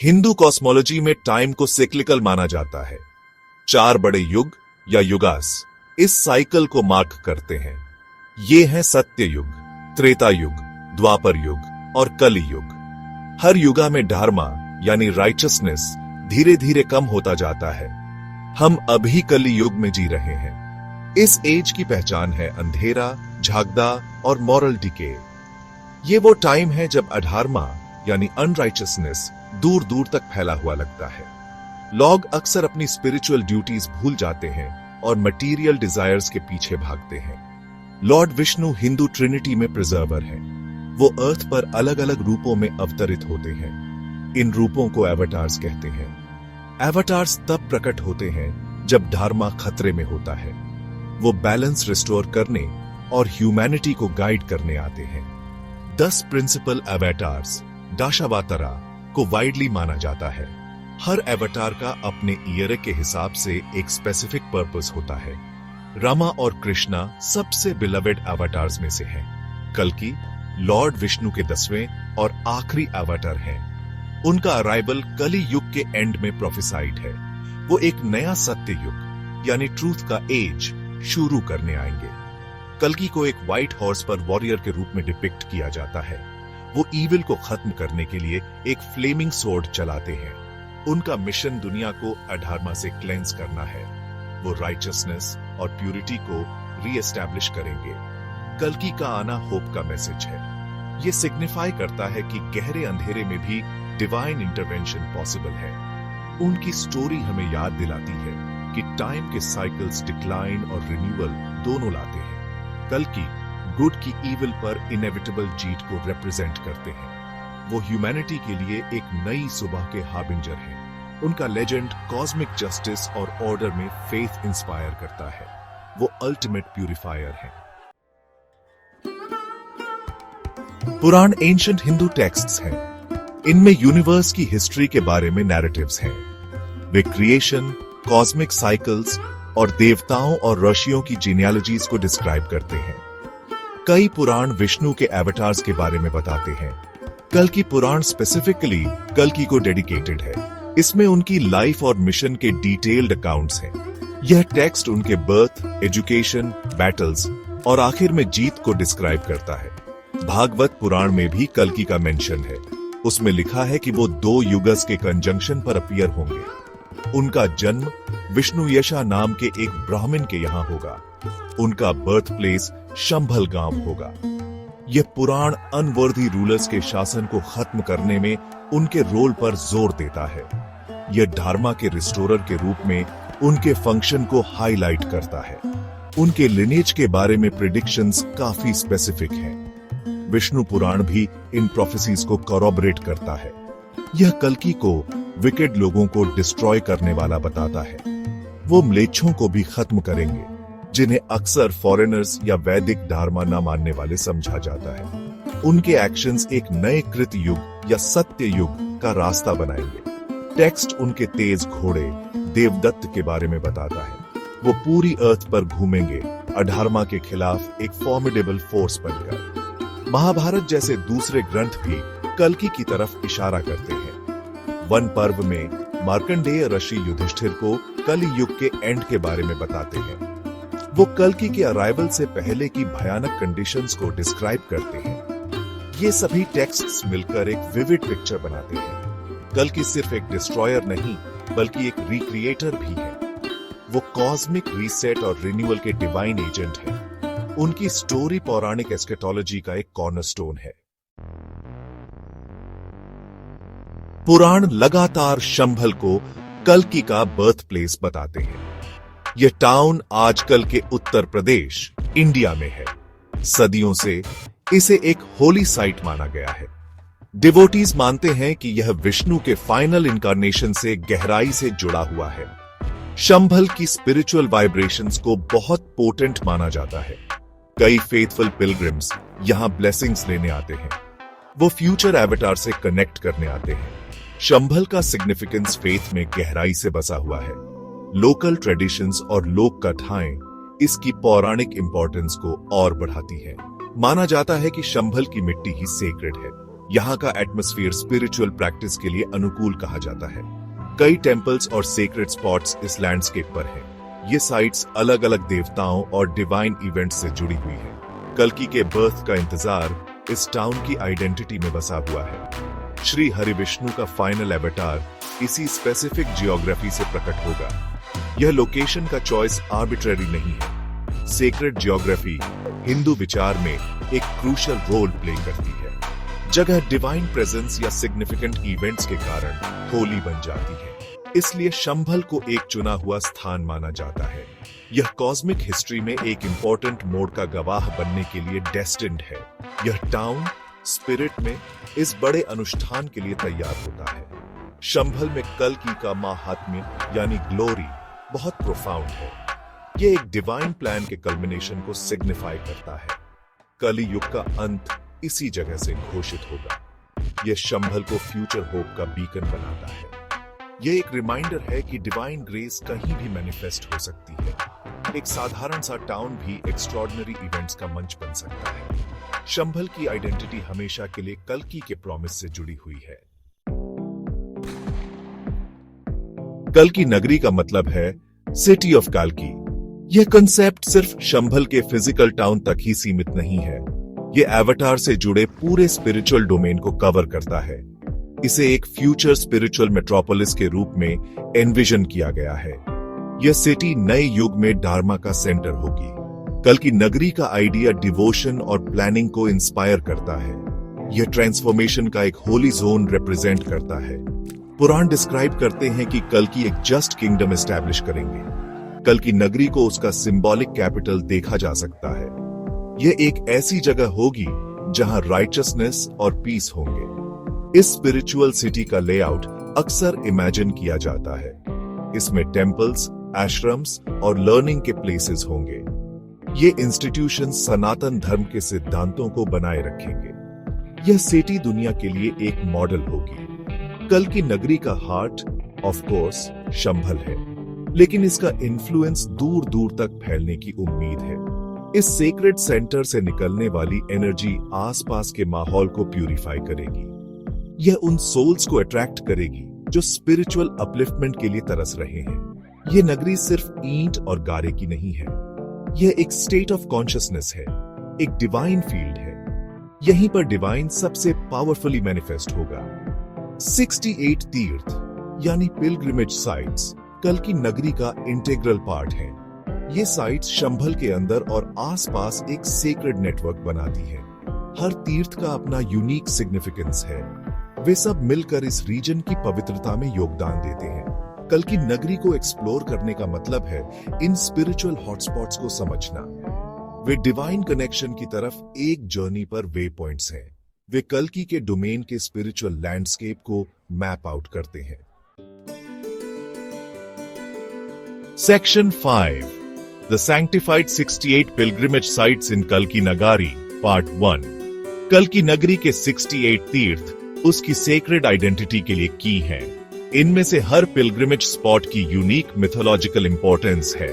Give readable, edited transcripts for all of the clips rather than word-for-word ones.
Hindu cosmology में time को cyclical माना जाता है। 4 बड़े युग या युगास इस साइकिल को मार्क करते हैं। ये हैं सत्य युग, त्रेता युग, द्वापर युग और कली युग। हर युगा में धर्मा यानी राइचसनेस धीरे धीरे कम होता जाता है। हम अभी कली युग में जी रहे हैं। इस एज की पहचान है अंधेरा, झागदा और मॉरल डिके। ये वो टाइम है जब अधर्मा यानी अनराइचसनेस दूर दूर तक फैला हुआ लगता है। लोग अक्सर अपनी स्पिरिचुअल ड्यूटीज भूल जाते हैं और मटीरियल डिजायर्स के पीछे भागते हैं। लॉर्ड विष्णु हिंदू ट्रिनिटी में प्रिजर्वर हैं। वो अर्थ पर अलग अलग रूपों में अवतरित होते हैं। इन रूपों को एवटार्स कहते हैं। एवटार्स तब प्रकट होते हैं जब धर्मा खतरे में होता है। वो बैलेंस रिस्टोर करने और ह्यूमैनिटी को गाइड करने आते हैं। 10 प्रिंसिपल एवटार्स दाशावातरा को वाइडली माना जाता है। हर एवटार का अपने ईयर के हिसाब से एक स्पेसिफिक पर्पस होता है। रामा और कृष्णा सबसे बिलवेड एवटार्स में से हैं। कल्कि लॉर्ड विष्णु के 10वें और आखिरी एवटार हैं। उनका अराइवल कली युग के एंड में प्रोफेसाइड है। वो एक नया सत्य युग यानी ट्रूथ का एज शुरू करने आएंगे। कल्कि को एक व्हाइट हॉर्स पर वॉरियर के रूप में डिपिक्ट किया जाता है। वो ईविल को खत्म करने के लिए एक फ्लेमिंग सोर्ड चलाते हैं। उनका मिशन दुनिया को अधर्मा से क्लेंस करना है। वो राइचसनेस और प्यूरिटी को रीएस्टैब्लिश करेंगे। कल्कि का आना होप का मैसेज है। ये सिग्निफाई करता है कि गहरे अंधेरे में भी डिवाइन इंटरवेंशन पॉसिबल है। उनकी स्टोरी हमें याद दिलाती है कि टाइम के साइकिल्स डिक्लाइन और रिन्यूअल दोनों लाते हैं। कल्कि गुड की इविल पर इनेविटेबल जीत को रिप्रेजेंट करते हैं। वो ह्यूमैनिटी के लिए एक नई सुबह के हार्बिंजर हैं। उनका लेजेंड कॉस्मिक जस्टिस और ऑर्डर में फेथ इंस्पायर करता है। वो अल्टीमेट प्यूरिफायर हैं। पुराण एंशिएंट हिंदू टेक्स्ट्स हैं। इनमें यूनिवर्स की हिस्ट्री के बारे में नैरेटिव्स हैं। वे क्रिएशन, कॉस्मिक साइकिल्स और देवताओं और ऋषियों की जीनियोलॉजीज को डिस्क्राइब करते हैं। कई पुराण विष्णु के एवटार्स के बारे में बताते हैं। कल्कि पुराण स्पेसिफिकली कल्कि को डेडिकेटेड है। इसमें उनकी लाइफ और मिशन के डिटेल्ड अकाउंट्स हैं। यह टेक्स्ट उनके बर्थ, एजुकेशन, बैटल्स और आखिर में जीत को डिस्क्राइब करता है। भागवत पुराण में भी कल्कि का मेंशन है। उसमें लिखा है कि वो 2 युगस के कंजंक्शन पर अपीयर होंगे। उनका जन्म विष्णु यशा नाम के एक ब्राह्मण के यहाँ होगा। उनका बर्थ प्लेस शंभल गांव होगा। यह पुराण अनवर्दी रूलर्स के शासन को खत्म करने में उनके रोल पर जोर देता है। यह धर्मा के रिस्टोरर के रूप में उनके फंक्शन को हाईलाइट करता है। उनके लिनेज के बारे में प्रेडिक्शंस काफी स्पेसिफिक हैं। विष्णु पुराण भी इन प्रोफेसीज को कॉरबोरेट करता है। यह कल्कि को विकेड लोगों को डिस्ट्रॉय करने वाला बताता है। वो म्लेच्छों को भी खत्म करेंगे, जिन्हें अक्सर फॉरेनर्स या वैदिक धर्मा न मानने वाले समझा जाता है। उनके एक्शंस एक नए कृत युग या सत्य युग का रास्ता बनाएंगे। टेक्स्ट उनके तेज घोड़े देवदत्त के बारे में बताता है। वो पूरी अर्थ पर घूमेंगे, अधर्मा के खिलाफ एक फॉर्मिडेबल फोर्स बनकर। महाभारत जैसे दूसरे ग्रंथ भी कल्कि की तरफ इशारा करते हैं। वन पर्व में मार्कंडेय ऋषि युधिष्ठिर को कलि युग के एंड के बारे में बताते हैं। वो कल्कि के अराइवल से पहले की भयानक कंडीशंस को डिस्क्राइब करते हैं। ये सभी टेक्स्ट्स मिलकर एक विविड पिक्चर बनाते हैं। कल्कि सिर्फ एक डिस्ट्रॉयर नहीं, बल्कि एक रिक्रिएटर भी है। वो कॉस्मिक रीसेट और रिन्यूअल के डिवाइन एजेंट हैं। उनकी स्टोरी पौराणिक एस्केटोलॉजी का एक कॉर्नरस्टोन है। पुराण लगातार शंभल को कल्कि का बर्थ प्लेस बताते हैं। यह टाउन आजकल के उत्तर प्रदेश, इंडिया में है। सदियों से इसे एक होली साइट माना गया है। डिवोटीज मानते हैं कि यह विष्णु के फाइनल इनकारनेशन से गहराई से जुड़ा हुआ है। शंभल की स्पिरिचुअल वाइब्रेशंस को बहुत पोटेंट माना जाता है। कई फेथफुल पिलग्रिम्स यहां ब्लेसिंग्स लेने आते हैं। वो फ्यूचर एवटार से कनेक्ट करने आते हैं। शंभल का सिग्निफिकेंस फेथ में गहराई से बसा हुआ है। लोकल ट्रेडिशंस और लोक कथाएं इसकी पौराणिक इंपॉर्टेंस को और बढ़ाती हैं। माना जाता है कि शंभल की मिट्टी ही सेक्रेड है। यहाँ का एटमॉस्फेयर स्पिरिचुअल प्रैक्टिस के लिए अनुकूल कहा जाता है। कई टेम्पल्स और सेक्रेट स्पॉट्स इस लैंडस्केप पर हैं। ये साइट्स अलग अलग देवताओं और डिवाइन इवेंट्स से जुड़ी हुई हैं। कल्कि के बर्थ का इंतजार इस टाउन की आइडेंटिटी में बसा हुआ है। श्री हरिविष्णु का फाइनल एवतार इसी स्पेसिफिक जियोग्राफी से प्रकट होगा। यह लोकेशन का चॉइस आर्बिट्रेरी नहीं है। सेक्रेट जियोग्राफी हिंदू विचार में एक क्रूशियल रोल प्ले करती है। जगह डिवाइन प्रेजेंस या सिग्निफिकेंट इवेंट्स के कारण होली बन जाती है, इसलिए शंभल को एक चुना हुआ स्थान माना जाता है। यह कॉस्मिक हिस्ट्री में एक इंपॉर्टेंट मोड़ का गवाह बनने के लिए डेस्टिन्ड है। यह टाउन स्पिरिट में इस बड़े अनुष्ठान के लिए तैयार होता है। शंभल में कल्कि का माहात्म्य यानी ग्लोरी बहुत प्रोफाउंड है। यह एक डिवाइन प्लान के कल्मिनेशन को सिग्निफाई करता है। कली युग का अंत इसी जगह से घोषित होगा। यह शंभल को फ्यूचर होप का बीकन बनाता है। यह एक रिमाइंडर है कि डिवाइन ग्रेस कहीं भी मैनिफेस्ट हो सकती है। एक साधारण सा टाउन भी एक्स्ट्रॉर्डिनरी इवेंट्स का मंच बन सकता है। शंभल की आइडेंटिटी हमेशा के लिए कल्कि के प्रॉमिस से जुड़ी हुई है। कल्कि नगरी का मतलब है सिटी ऑफ कल्कि। यह कंसेप्ट सिर्फ शंभल के फिजिकल टाउन तक ही सीमित नहीं है। यह एवतार से जुड़े पूरे स्पिरिचुअल डोमेन को कवर करता है। इसे एक फ्यूचर स्पिरिचुअल मेट्रोपोलिस के रूप में एनविजन किया गया है। यह सिटी नए युग में डार्मा का सेंटर होगी। कल्कि नगरी का आइडिया डिवोशन और प्लानिंग को इंस्पायर करता है। यह ट्रांसफॉर्मेशन का एक होली जोन रिप्रेजेंट करता है। पुराण डिस्क्राइब करते हैं कि कल्कि एक जस्ट किंगडम एस्टैब्लिश करेंगे। कल्कि नगरी को उसका सिंबॉलिक कैपिटल देखा जा सकता है। यह एक ऐसी जगह होगी जहां राइचसनेस और पीस होंगे। इस स्पिरिचुअल सिटी का लेआउट अक्सर इमेजिन किया जाता है। इसमें टेम्पल्स, आश्रम्स और लर्निंग के प्लेसेस होंगे। ये इंस्टीट्यूशन सनातन धर्म के सिद्धांतों को बनाए रखेंगे। यह सिटी दुनिया के लिए एक मॉडल होगी। कल्कि नगरी का हार्ट ऑफ कोर्स शंभल है, लेकिन इसका इन्फ्लुएंस दूर दूर तक फैलने की उम्मीद है। इस सेक्रेट सेंटर से निकलने वाली एनर्जी आसपास के माहौल को प्यूरिफाई करेगी। यह उन सोल्स को अट्रैक्ट करेगी जो स्पिरिचुअल अपलिफ्टमेंट के लिए तरस रहे हैं। यह नगरी सिर्फ ईंट और गारे की नहीं है। यह एक स्टेट ऑफ कॉन्शियसनेस है, एक डिवाइन फील्ड है। यहीं पर डिवाइन सबसे पावरफुली मैनिफेस्ट होगा। 68 तीर्थ यानी पिलग्रिमेज साइट्स कल्कि नगरी का इंटीग्रल पार्ट है। ये साइट्स शंभल के अंदर और आसपास एक सेक्रेड नेटवर्क बनाती है। हर तीर्थ का अपना यूनिक सिग्निफिकेंस है। वे सब मिलकर इस रीजन की पवित्रता में योगदान देते हैं। कल्कि नगरी को एक्सप्लोर करने का मतलब है इन स्पिरिचुअल हॉटस्पॉट्स को समझना। वे डिवाइन कनेक्शन की तरफ एक जर्नी पर वे पॉइंट्स हैं। वे कल्कि के डोमेन के स्पिरिचुअल लैंडस्केप को मैप आउट करते हैं। Section 5 the sanctified 68 pilgrimage sites इन कल्कि नगारी पार्ट 1। कल्कि नगरी के 68 तीर्थ उसकी सेक्रेड आइडेंटिटी के लिए की हैं। इनमें से हर पिलग्रिमेज स्पॉट की यूनिक मिथोलॉजिकल इंपॉर्टेंस है।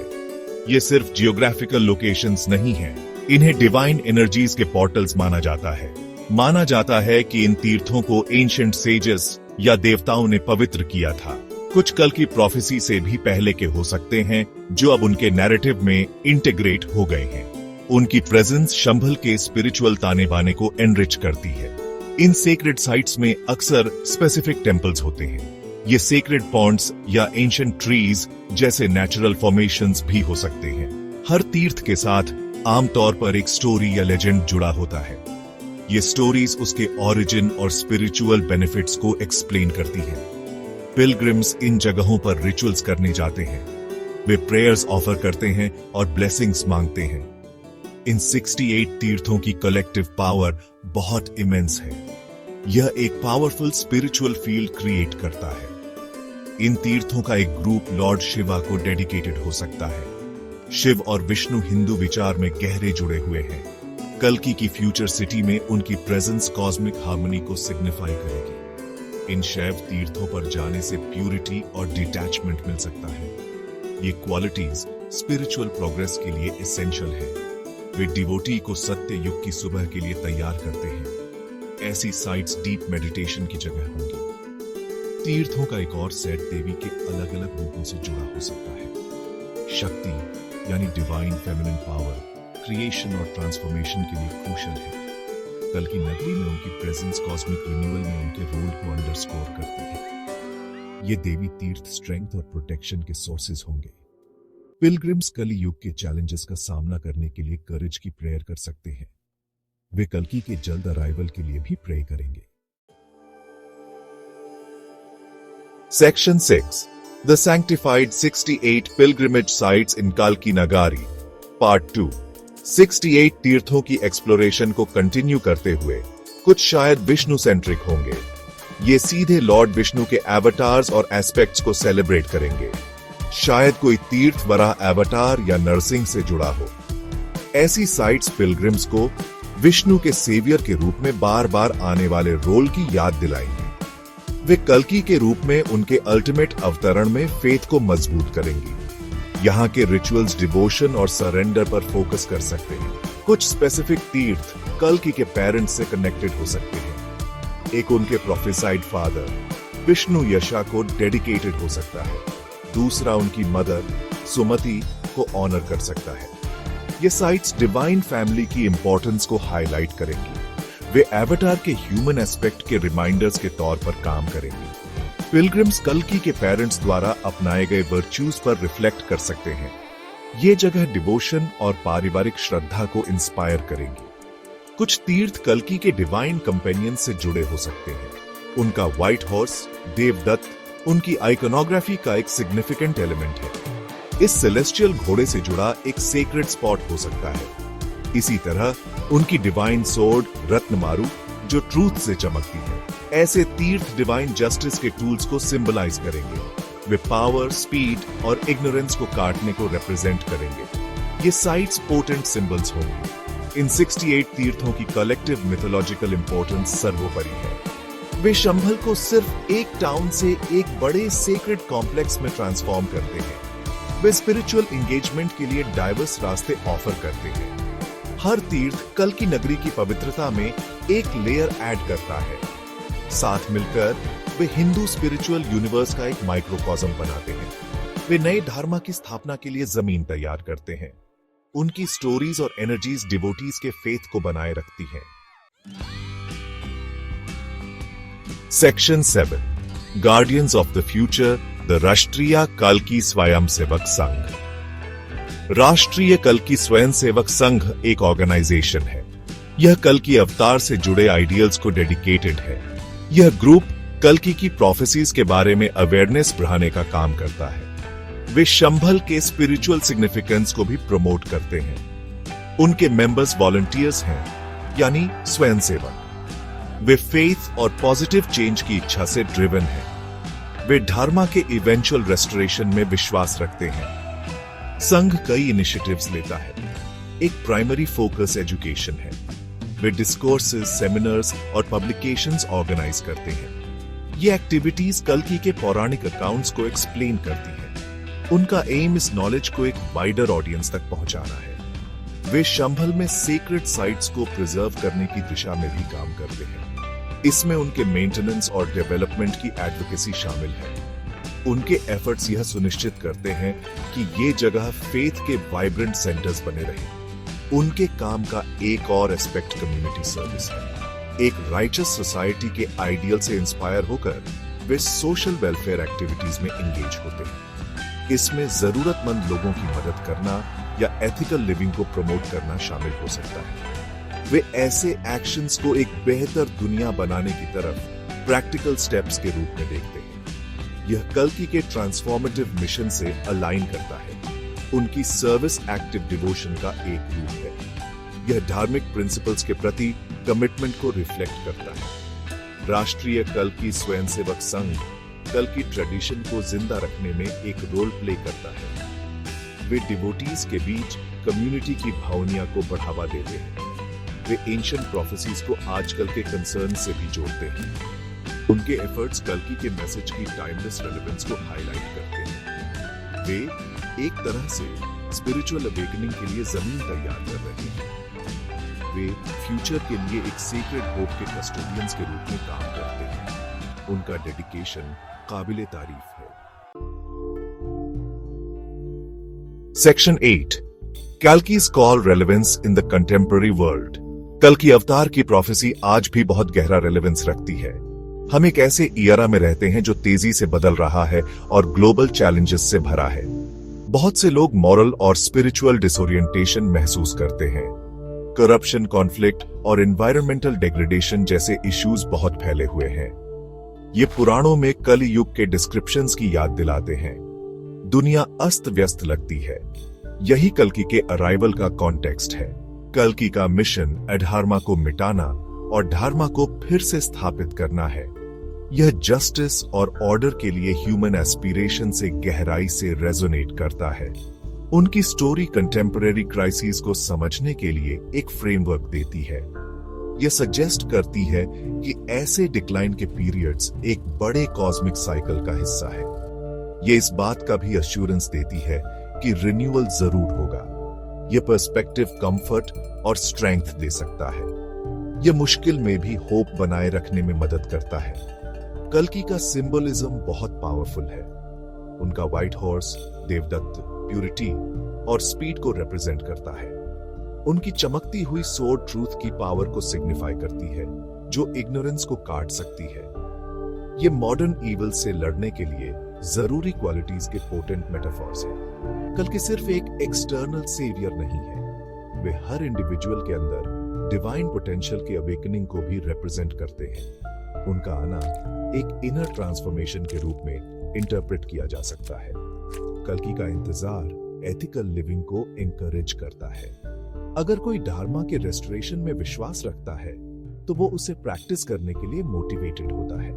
ये सिर्फ जियोग्राफिकल लोकेशंस नहीं हैं, इन्हें डिवाइन एनर्जीज के पोर्टल्स माना जाता है। माना जाता है कि इन तीर्थों को एंशिएंट सेजेस या देवताओं ने पवित्र किया था। कुछ कल्कि प्रोफेसी से भी पहले के हो सकते हैं, जो अब उनके नैरेटिव में इंटीग्रेट हो गए हैं। उनकी प्रेजेंस शंभल के स्पिरिचुअल ताने बाने को एनरिच करती है। इन सेक्रेड साइट्स में अक्सर स्पेसिफिक टेम्पल्स होते हैं। ये सेक्रेड पॉन्ड्स या एंशिएंट ट्रीज जैसे नेचुरल फॉर्मेशंस भी हो सकते हैं। हर तीर्थ के साथ आमतौर पर एक स्टोरी या लेजेंड जुड़ा होता है। ये स्टोरीज उसके ओरिजिन और स्पिरिचुअल बेनिफिट्स को एक्सप्लेन करती हैं। पिलग्रिम्स इन जगहों पर रिचुअल्स करने जाते हैं। वे प्रेयर्स ऑफर करते हैं और ब्लेसिंग्स मांगते हैं। इन 68 तीर्थों की कलेक्टिव पावर बहुत इमेंस है। यह एक पावरफुल स्पिरिचुअल फील्ड क्रिएट करता है। इन तीर्थों का एक ग्रुप लॉर्ड शिवा को डेडिकेटेड हो सकता है। शिव और विष्णु हिंदू विचार में गहरे जुड़े हुए हैं। कल्कि की फ्यूचर सिटी में उनकी प्रेजेंस कॉस्मिक हार्मनी को सिग्निफाई करेगी। इन शैव तीर्थों पर जाने से प्यूरिटी और डिटैचमेंट मिल सकता है। ये क्वालिटीज स्पिरिचुअल प्रोग्रेस के लिए एसेंशियल है। वे डिवोटी को सत्य युग की सुबह के लिए तैयार करते हैं। ऐसी साइट्स डीप मेडिटेशन की जगह होंगी। तीर्थों का एक और सेट देवी के अलग अलग रूपों से जुड़ा हो सकता है। शक्ति यानी डिवाइन फेमिनिन पावर, क्रिएशन और ट्रांसफॉर्मेशन के लिए क्रूशल है। कल्कि नगरी में उनकी प्रेजेंस कॉस्मिक रिन्यूअल में उनके रोल को अंडरस्कोर करती है। ये देवी तीर्थ स्ट्रेंथ और प्रोटेक्शन के सोर्सेज होंगे। पिलग्रिम्स कली युग के चैलेंजेस का सामना करने के लिए करेज की प्रेयर कर सकते हैं। वे कल्कि के जल्द अराइवल के लिए भी प्रे करेंगे। Section 6 the sanctified 68 pilgrimage sites in काल्की नगारी पार्ट 2। 68 तीर्थों की एक्सप्लोरेशन को कंटिन्यू करते हुए कुछ शायद विष्णु सेंट्रिक होंगे। ये सीधे लॉर्ड विष्णु के एवटार्स और एस्पेक्ट्स को सेलिब्रेट करेंगे। शायद कोई तीर्थ वराह एवटार या नरसिंह से जुड़ा हो। ऐसी साइट्स पिलग्रिम्स को विष्णु के सेवियर के रूप में बार बार आने वाले रोल की याद दिलाएंगी। वे कल्कि के रूप में उनके अल्टीमेट अवतरण में फेथ को मजबूत करेंगी। यहाँ के रिचुअल्स डिवोशन और सरेंडर पर फोकस कर सकते हैं। कुछ स्पेसिफिक तीर्थ कल्कि के पेरेंट्स से कनेक्टेड हो सकते हैं। एक उनके प्रोफेसाइड फादर विष्णु यशा को डेडिकेटेड हो सकता है। दूसरा उनकी मदर सुमति को ऑनर कर सकता है। ये साइट्स डिवाइन फैमिली की इंपॉर्टेंस को हाईलाइट करेंगी। वे एवटार के ह्यूमन एस्पेक्ट के रिमाइंडर्स के तौर पर काम करेंगी। पिलग्रिम्स कल्कि के पेरेंट्स द्वारा अपनाए गए वर्च्यूज पर रिफ्लेक्ट कर सकते हैं। ये जगह डिवोशन और पारिवारिक श्रद्धा को इंस्पायर करेंगी। कुछ तीर्थ कल्कि के डिवाइन कंपेनियन से जुड़े हो सकते हैं। उनका व्हाइट हॉर्स देवदत्त उनकी आइकोनोग्राफी का एक सिग्निफिकेंट एलिमेंट है। इस सेलेस्टियल घोड़े से जुड़ा एक सेक्रेड स्पॉट हो सकता है। इसी तरह उनकी डिवाइन सोर्ड रत्नमारु जो ट्रूथ से चमकती है। ऐसे तीर्थ डिवाइन जस्टिस के टूल्स को सिंबलाइज करेंगे। वे पावर, स्पीड और इग्नोरेंस को काटने को रिप्रेजेंट करेंगे। ये साइट्स पोटेंट सिंबल्स होंगी। इन 68 तीर्थों की कलेक्टिव मिथोलॉजिकल इंपॉर्टेंस सर्वोपरि है। वे शंभल को सिर्फ एक टाउन से एक बड़े सेक्रेड कॉम्प्लेक्स में ट्रांसफॉर्म करते हैं। वे स्पिरिचुअल एंगेजमेंट के लिए डाइवर्स रास्ते ऑफर करते हैं। हर तीर्थ कल्कि नगरी की पवित्रता में एक लेयर ऐड करता है। साथ मिलकर वे हिंदू स्पिरिचुअल यूनिवर्स का एक माइक्रोकॉस्म बनाते हैं। वे नए धर्म की स्थापना के लिए जमीन तैयार करते हैं। उनकी स्टोरीज और एनर्जीज डिवोटीज के फेथ को बनाए रखती हैं। Section 7 guardians of the future the राष्ट्रीय कल्कि स्वयंसेवक संघ। राष्ट्रीय कल्कि स्वयंसेवक संघ एक ऑर्गेनाइजेशन है। यह कल्कि अवतार से जुड़े आइडियल्स को डेडिकेटेड है। यह ग्रुप कल्कि की प्रोफेसीज के बारे में अवेयरनेस बढ़ाने का काम करता है। वे शंभल के स्पिरिचुअल सिग्निफिकेंस को भी प्रमोट करते हैं। उनके मेंबर्स वॉलंटियर्स हैं, यानी स्वयंसेवक। वे फेथ और पॉजिटिव चेंज की इच्छा से ड्रिवन हैं। वे धर्म के इवेंचुअल रेस्टोरेशन में विश्वास रखते हैं। संघ कई इनिशिएटिव्स लेता है। एक प्राइमरी फोकस एजुकेशन है। वे डिस्कोर्सेस, सेमिनार्स और पब्लिकेशंस ऑर्गेनाइज करते हैं। ये एक्टिविटीज कल्कि के पौराणिक अकाउंट्स को एक्सप्लेन करती हैं। उनका एम इस नॉलेज को एक वाइडर ऑडियंस तक पहुंचाना है। वे शंभल में सेक्रेड साइट्स को प्रिजर्व करने की दिशा में भी काम करते हैं। इसमें उनके मेंटेनेंस और डेवलपमेंट की एडवोकेसी शामिल है। उनके एफर्ट्स यह सुनिश्चित करते हैं कि ये जगह फेथ के वाइब्रेंट सेंटर्स बने रहें। उनके काम का एक और एस्पेक्ट कम्युनिटी सर्विस है। एक राइचस सोसाइटी के आइडियल से इंस्पायर होकर वे सोशल वेलफेयर एक्टिविटीज में एंगेज होते हैं। इसमें जरूरतमंद लोगों की मदद करना या एथिकल लिविंग को प्रमोट करना शामिल हो सकता है। वे ऐसे एक्शंस को एक बेहतर दुनिया बनाने की तरफ प्रैक्टिकल स्टेप्स के रूप में देखते हैं। यह कल्कि के ट्रांसफॉर्मेटिव मिशन से अलाइन करता है। उनकी सर्विस एक्टिव डिवोशन का एक रूप है। यह धार्मिक प्रिंसिपल्स के प्रति कमिटमेंट को रिफ्लेक्ट करता है। राष्ट्रीय कल्कि स्वयंसेवक संघ कल्कि ट्रेडिशन को जिंदा रखने में एक रोल प्ले करता है। वे डिवोटीज के बीच कम्युनिटी की भावना को बढ़ावा देते हैं। वे एंशिएंट प्रोफेसीज को आजकल के कंसर्न से भी जोड़ते हैं। उनके एफर्ट्स कल्कि के मैसेज की टाइमलेस रेलेवेंस को हाईलाइट करते हैं। वे एक तरह से स्पिरिचुअल अवेकनिंग के लिए जमीन तैयार कर रहे हैं। वे फ्यूचर के लिए एक सीक्रेट होप के कस्टोडियंस के रूप में काम करते हैं। उनका डेडिकेशन काबिले तारीफ है। Section 8 Kalki's call relevance in the contemporary world. कल्कि अवतार की प्रोफेसी आज भी बहुत गहरा रेलेवेंस रखती है। हम एक ऐसे ईरा में रहते हैं जो तेजी से बदल रहा है और ग्लोबल चैलेंजेस से भरा है। बहुत से लोग मॉरल और स्पिरिचुअल डिसोरिएंटेशन महसूस करते हैं। करप्शन, कॉन्फ्लिक्ट और एनवायरमेंटल डिग्रेडेशन जैसे इश्यूज बहुत फैले हुए हैं। ये पुराणों में कलि युग के डिस्क्रिप्शंस की याद दिलाते हैं। दुनिया अस्त व्यस्त लगती है। यही कल्कि के अराइवल का कॉन्टेक्स्ट है। कल्कि का मिशन अधर्मा को मिटाना और धर्मा को फिर से स्थापित करना है। यह जस्टिस और ऑर्डर के लिए ह्यूमन एस्पिरेशन से गहराई से रेजोनेट करता है। उनकी स्टोरी कंटेम्पररी क्राइसिस को समझने के लिए एक फ्रेमवर्क देती है। यह सजेस्ट करती है कि ऐसे डिक्लाइन के पीरियड्स एक बड़े कॉस्मिक साइकिल का हिस्सा है। यह इस बात का भी अश्योरेंस देती है कि रिन्यूअल जरूर होगा। यह पर्सपेक्टिव कंफर्ट और स्ट्रेंथ दे सकता है। यह मुश्किल में भी होप बनाए रखने में मदद करता है। कल्कि का सिंबलिज्म बहुत पावरफुल है। उनका व्हाइट हॉर्स देवदत्त प्यूरिटी और स्पीड को रिप्रेजेंट करता है। उनकी चमकती हुई सोर्ड ट्रूथ की पावर को सिग्निफाई करती है, जो इग्नोरेंस को काट सकती है। ये मॉडर्न इविल से लड़ने के लिए जरूरी क्वालिटीज के पोटेंट मेटाफॉर्स हैं। कल्कि सिर्फ एक एक्सटर्नल सेवियर नहीं है, वे हर इंडिविजुअल के अंदर डिवाइन पोटेंशियल के अवेकनिंग को भी रिप्रेजेंट करते हैं। उनका आना एक इनर ट्रांसफॉर्मेशन के रूप में इंटरप्रेट किया जा सकता है। कल्कि का इंतजार एथिकल लिविंग को एनकरेज करता है। अगर कोई धर्मा के रेस्टोरेशन में विश्वास रखता है तो वो उसे प्रैक्टिस करने के लिए मोटिवेटेड होता है।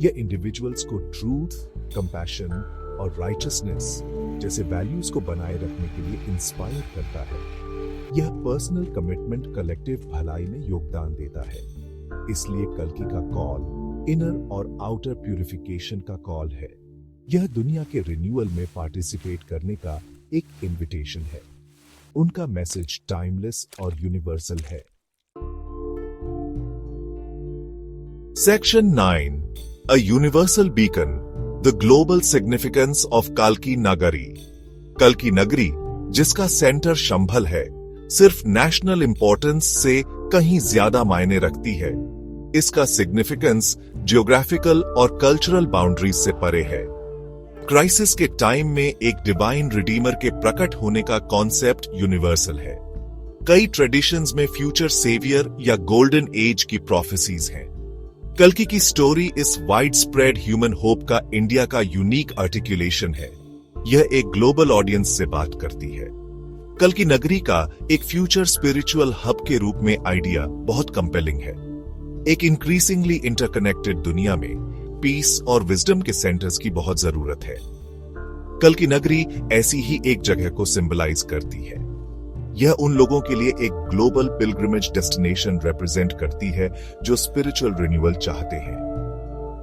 यह इंडिविजुअल्स को ट्रूथ, कंपैशन और राइचसनेस जैसे वैल्यूज को बनाए रखने के लिए इंस्पायर करता है। यह पर्सनल कमिटमेंट कलेक्टिव भलाई में योगदान देता है। इसलिए कल्कि का कॉल इनर और आउटर प्यूरिफिकेशन का कॉल है। यह दुनिया के रिन्यूअल में पार्टिसिपेट करने का एक इनविटेशन है। उनका मैसेज टाइमलेस और यूनिवर्सल है। Section 9 A universal beacon, the global significance of Kalki Nagari। कल्कि नगरी, जिसका सेंटर शंभल है, सिर्फ नेशनल इंपॉर्टेंस से कहीं ज्यादा मायने रखती है। इसका सिग्निफिकेंस जियोग्राफिकल और कल्चरल बाउंड्रीज से परे है। क्राइसिस के टाइम में एक डिवाइन रिडीमर के प्रकट होने का कॉन्सेप्ट यूनिवर्सल है। कई ट्रेडिशंस में फ्यूचर सेवियर या गोल्डन एज की प्रोफेसीज हैं। कल्कि की स्टोरी इस वाइड स्प्रेड ह्यूमन होप का इंडिया का यूनिक आर्टिकुलेशन है। यह एक ग्लोबल ऑडियंस से बात करती है। कल्कि नगरी का एक फ्यूचर स्पिरिचुअल हब के रूप में आइडिया बहुत कंपेलिंग है। एक इंक्रीजिंगली इंटरकनेक्टेड दुनिया में पीस और विजडम के सेंटर्स की बहुत जरूरत है। कल्कि नगरी ऐसी ही एक जगह को सिंबलाइज करती है। यह उन लोगों के लिए एक ग्लोबल पिलग्रिमेज डेस्टिनेशन रिप्रेजेंट करती है जो स्पिरिचुअल रिन्यूअल चाहते हैं।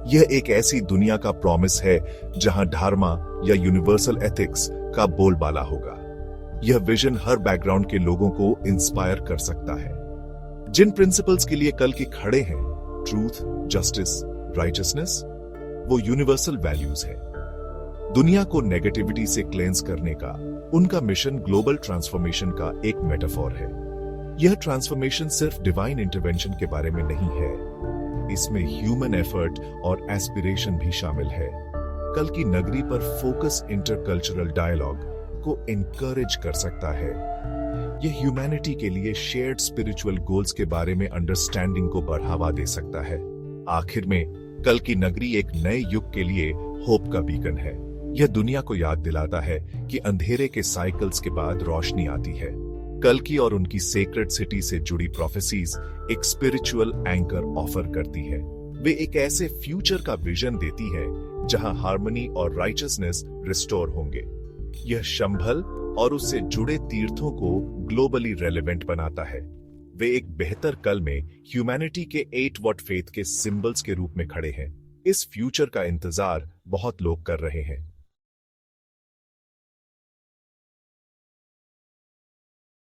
यह एक ऐसी दुनिया का प्रॉमिस है जहां धर्मा या यूनिवर्सल एथिक्स का बोलबाला होगा। यह विजन हर बैकग्राउंड के लोगों को इंस्पायर कर सकता है। जिन प्रिंसिपल्स के लिए कल्कि खड़े हैं, ट्रूथ, जस्टिस, राइचसनेस, वो यूनिवर्सल वैल्यूज है। दुनिया को नेगेटिविटी से क्लेंस करने का उनका मिशन ग्लोबल ट्रांसफॉर्मेशन का एक मेटाफॉर है। यह ट्रांसफॉर्मेशन सिर्फ डिवाइन इंटरवेंशन के बारे में नहीं है, इसमें ह्यूमन एफर्ट और एस्पिरेशन भी शामिल है। कल्कि नगरी पर फोकस इंटरकल्चरल डायलॉग को एनकरेज कर सकता है। यह ह्यूमैनिटी के लिए शेयर्ड स्पिरिचुअल गोल्स के बारे में अंडरस्टैंडिंग को बढ़ावा दे सकता है। आखिर में कल्कि नगरी एक नए युग के लिए होप का बीकन है। यह दुनिया को याद दिलाता है कि अंधेरे के साइकिल्स के बाद रोशनी आती है। कल्कि और उनकी सेक्रेड सिटी से जुड़ी प्रोफेसीज एक स्पिरिचुअल एंकर ऑफर करती है। वे एक ऐसे फ्यूचर का विजन देती है जहां हार्मनी और राइचसनेस रिस्टोर होंगे। यह शंभल और उससे जुड़े तीर्थों को ग्लोबली रेलेवेंट बनाता है। वे एक बेहतर कल में ह्यूमैनिटी के 8 वॉट फेथ के सिंबल्स के रूप में खड़े हैं। इस फ्यूचर का इंतजार बहुत लोग कर रहे हैं।